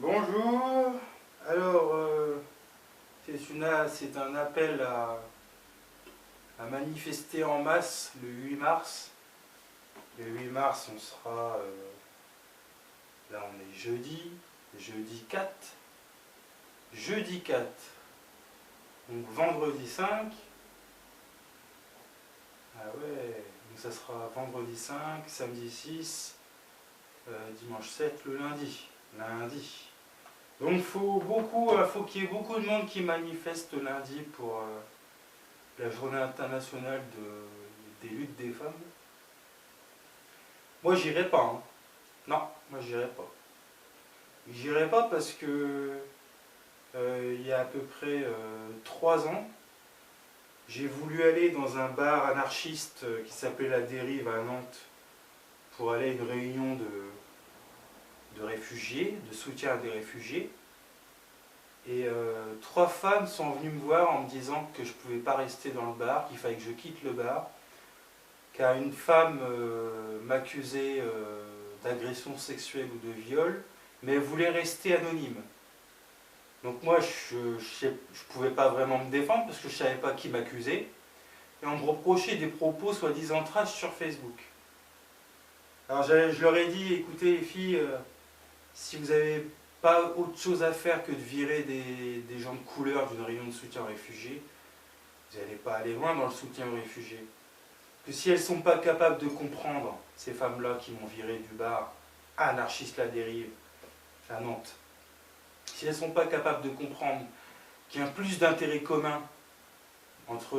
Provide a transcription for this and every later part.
Bonjour. Alors, c'est un appel à manifester en masse le 8 mars. Le 8 mars, on sera, là on est jeudi 4. Jeudi 4. Donc vendredi 5. Ah ouais, donc ça sera vendredi 5, samedi 6, dimanche 7, le lundi. Lundi. Donc faut qu'il y ait beaucoup de monde qui manifeste lundi pour la journée internationale des luttes des femmes. Moi j'irai pas. Hein. Non, moi j'irai pas. J'irai pas parce que il y a à peu près 3 ans, j'ai voulu aller dans un bar anarchiste qui s'appelait La Dérive à Nantes pour aller à une réunion de réfugiés, de soutien à des réfugiés. Et 3 femmes sont venues me voir en me disant que je ne pouvais pas rester dans le bar, qu'il fallait que je quitte le bar, car une femme m'accusait d'agression sexuelle ou de viol, mais elle voulait rester anonyme. Donc moi, je ne pouvais pas vraiment me défendre parce que je ne savais pas qui m'accusait. Et on me reprochait des propos soi-disant trash sur Facebook. Alors je leur ai dit, écoutez les filles, si vous n'avez pas autre chose à faire que de virer des gens de couleur d'une réunion de soutien aux réfugiés, vous n'allez pas aller loin dans le soutien aux réfugiés. Que si elles ne sont pas capables de comprendre, ces femmes-là qui m'ont viré du bar anarchiste La Dérive à Nantes, si elles ne sont pas capables de comprendre qu'il y a plus d'intérêts communs entre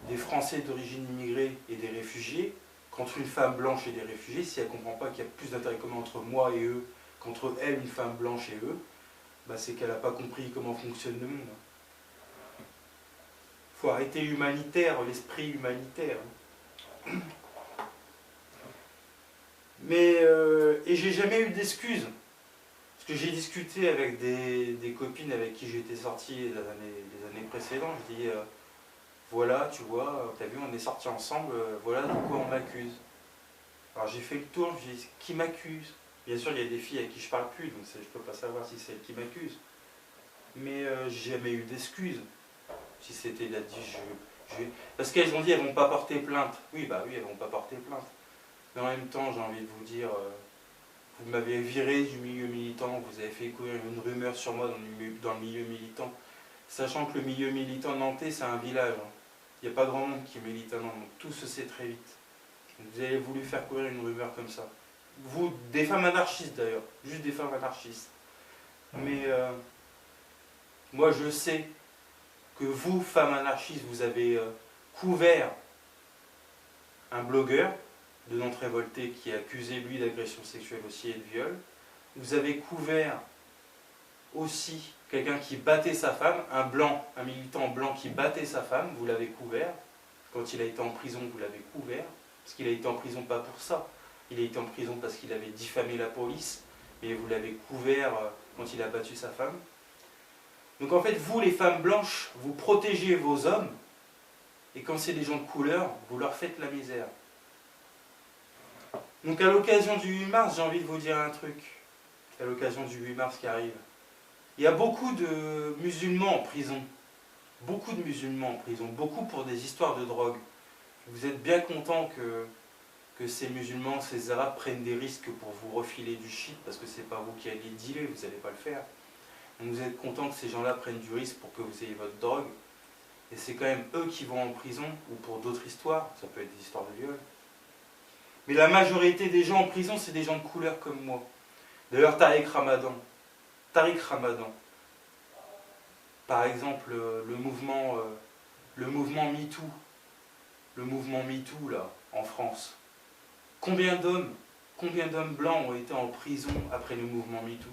des Français d'origine immigrée et des réfugiés, qu'entre une femme blanche et des réfugiés, si elle ne comprend pas qu'il y a plus d'intérêts communs entre moi et eux qu'entre elle, une femme blanche et eux, bah c'est qu'elle n'a pas compris comment fonctionne le monde. Il faut arrêter l'humanitaire, l'esprit humanitaire. Mais, et j'ai jamais eu d'excuses. Parce que j'ai discuté avec des copines avec qui j'étais sorti les années précédentes. Je dis, voilà, tu vois, t'as vu, on est sortis ensemble, voilà de quoi on m'accuse. Alors j'ai fait le tour, je dis, qui m'accuse? Bien sûr, il y a des filles à qui je parle plus, donc je ne peux pas savoir si c'est elles qui m'accusent. Mais j'ai jamais eu d'excuses. Si c'était la dit, parce qu'elles ont dit, elles vont pas porter plainte. Oui, bah oui, elles vont pas porter plainte. Mais en même temps, j'ai envie de vous dire, vous m'avez viré du milieu militant, vous avez fait courir une rumeur sur moi dans le milieu militant, sachant que le milieu militant nantais, c'est un village. Hein. Il n'y a pas grand monde qui milite à Nantes, donc tout se sait très vite. Vous avez voulu faire courir une rumeur comme ça. Vous, des femmes anarchistes d'ailleurs, juste des femmes anarchistes. Mais moi je sais que vous, femmes anarchistes, vous avez couvert un blogueur de Nantes Révolté qui a accusé lui d'agression sexuelle aussi et de viol. Vous avez couvert aussi quelqu'un qui battait sa femme, un militant blanc qui battait sa femme, vous l'avez couvert. Quand il a été en prison, vous l'avez couvert. Parce qu'il a été en prison pas pour ça. Il a été en prison parce qu'il avait diffamé la police, mais vous l'avez couvert quand il a battu sa femme. Donc en fait, vous les femmes blanches, vous protégez vos hommes, et quand c'est des gens de couleur, vous leur faites la misère. Donc à l'occasion du 8 mars, j'ai envie de vous dire un truc. À l'occasion du 8 mars qui arrive. Il y a beaucoup de musulmans en prison. Beaucoup de musulmans en prison. Beaucoup pour des histoires de drogue. Vous êtes bien content que ces musulmans, ces arabes prennent des risques pour vous refiler du shit parce que c'est pas vous qui allez dealer, vous n'allez pas le faire. Donc vous êtes content que ces gens-là prennent du risque pour que vous ayez votre drogue. Et c'est quand même eux qui vont en prison ou pour d'autres histoires. Ça peut être des histoires de viol. Mais la majorité des gens en prison, c'est des gens de couleur comme moi. D'ailleurs, Tariq Ramadan, par exemple, le mouvement MeToo, là, en France. Combien d'hommes blancs ont été en prison après le mouvement MeToo?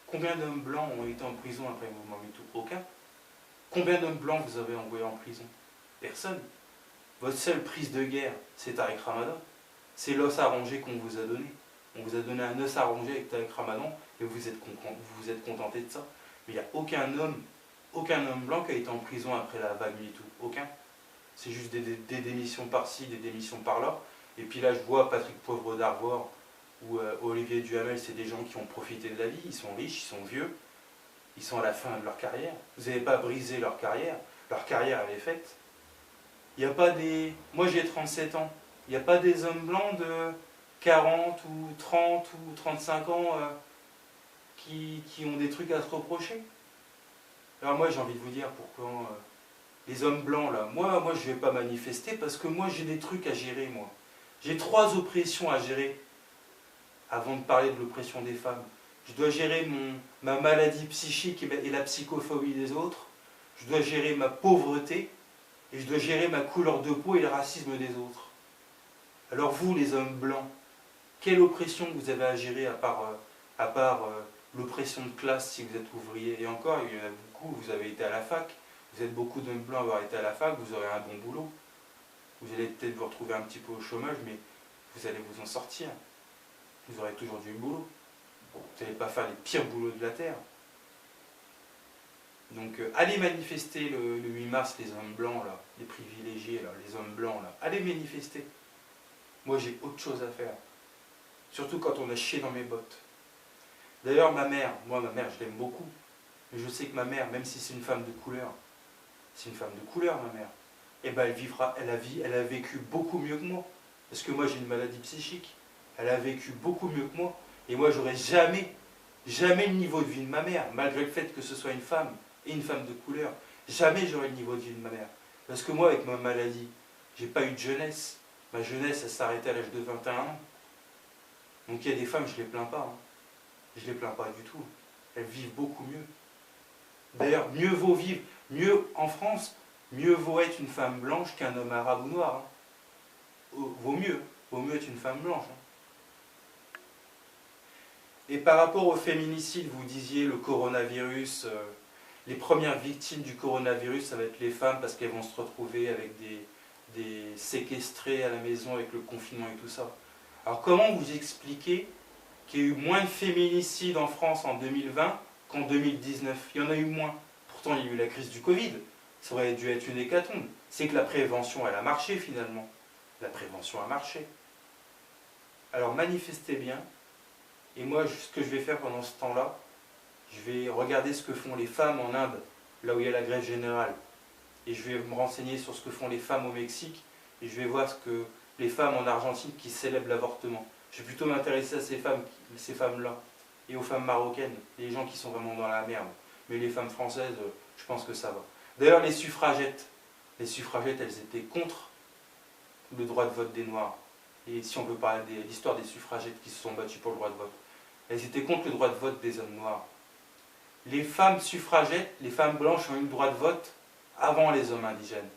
Combien d'hommes blancs ont été en prison après le mouvement MeToo? Aucun. Combien d'hommes blancs vous avez envoyés en prison? Personne. Votre seule prise de guerre, c'est Tariq Ramadan. C'est l'os à ronger qu'on vous a donné. On vous a donné un os à ronger avec Tariq Ramadan et vous vous êtes contenté de ça. Mais il n'y a aucun homme blanc qui a été en prison après la vague MeToo. Aucun. C'est juste des démissions par-ci, des démissions par-là. Et puis là, je vois Patrick Poivre d'Arvor ou Olivier Duhamel, c'est des gens qui ont profité de la vie, ils sont riches, ils sont vieux, ils sont à la fin de leur carrière. Vous n'avez pas brisé leur carrière elle est faite. Il n'y a pas des... Moi j'ai 37 ans, il n'y a pas des hommes blancs de 40 ou 30 ou 35 ans qui ont des trucs à se reprocher. Alors moi j'ai envie de vous dire pourquoi les hommes blancs là, moi je ne vais pas manifester parce que moi j'ai des trucs à gérer moi. J'ai 3 oppressions à gérer avant de parler de l'oppression des femmes. Je dois gérer ma maladie psychique et la psychophobie des autres. Je dois gérer ma pauvreté et je dois gérer ma couleur de peau et le racisme des autres. Alors vous les hommes blancs, quelle oppression vous avez à gérer à part l'oppression de classe si vous êtes ouvrier? Et encore, il y en a beaucoup, vous avez été à la fac, vous êtes beaucoup d'hommes blancs à avoir été à la fac, vous aurez un bon boulot. Vous allez peut-être vous retrouver un petit peu au chômage, mais vous allez vous en sortir. Vous aurez toujours du boulot. Vous n'allez pas faire les pires boulots de la Terre. Donc allez manifester le 8 mars, les hommes blancs, là, les privilégiés, là, les hommes blancs, là. Allez manifester. Moi j'ai autre chose à faire. Surtout quand on a chié dans mes bottes. D'ailleurs ma mère, je l'aime beaucoup. Mais je sais que ma mère, même si c'est une femme de couleur, c'est une femme de couleur ma mère, eh ben elle a vécu beaucoup mieux que moi. Parce que moi j'ai une maladie psychique. Elle a vécu beaucoup mieux que moi. Et moi j'aurais jamais le niveau de vie de ma mère, malgré le fait que ce soit une femme et une femme de couleur. Jamais j'aurais le niveau de vie de ma mère. Parce que moi avec ma maladie, j'ai pas eu de jeunesse. Ma jeunesse elle s'arrêtait à l'âge de 21 ans. Donc il y a des femmes, je les plains pas. Hein. Je les plains pas du tout. Elles vivent beaucoup mieux. D'ailleurs, mieux vaut vivre, mieux en France, mieux vaut être une femme blanche qu'un homme arabe ou noir. Hein. Vaut mieux être une femme blanche. Hein. Et par rapport au féminicide, vous disiez le coronavirus, les premières victimes du coronavirus, ça va être les femmes parce qu'elles vont se retrouver avec des séquestrés à la maison avec le confinement et tout ça. Alors comment vous expliquez qu'il y a eu moins de féminicides en France en 2020 qu'en 2019? Il y en a eu moins. Pourtant, il y a eu la crise du Covid. Ça aurait dû être une hécatombe. C'est que la prévention, elle a marché finalement. La prévention a marché. Alors manifestez bien. Et moi, ce que je vais faire pendant ce temps-là, je vais regarder ce que font les femmes en Inde, là où il y a la grève générale. Et je vais me renseigner sur ce que font les femmes au Mexique. Et je vais voir ce que les femmes en Argentine qui célèbrent l'avortement. Je vais plutôt m'intéresser à ces femmes-là. Et aux femmes marocaines, les gens qui sont vraiment dans la merde. Mais les femmes françaises, je pense que ça va. D'ailleurs, les suffragettes, elles étaient contre le droit de vote des Noirs. Et si on peut parler de l'histoire des suffragettes qui se sont battues pour le droit de vote, elles étaient contre le droit de vote des hommes noirs. Les femmes suffragettes, les femmes blanches ont eu le droit de vote avant les hommes indigènes.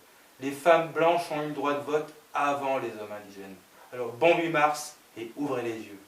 Les femmes blanches ont eu le droit de vote avant les hommes indigènes. Alors bon 8 mars et ouvrez les yeux.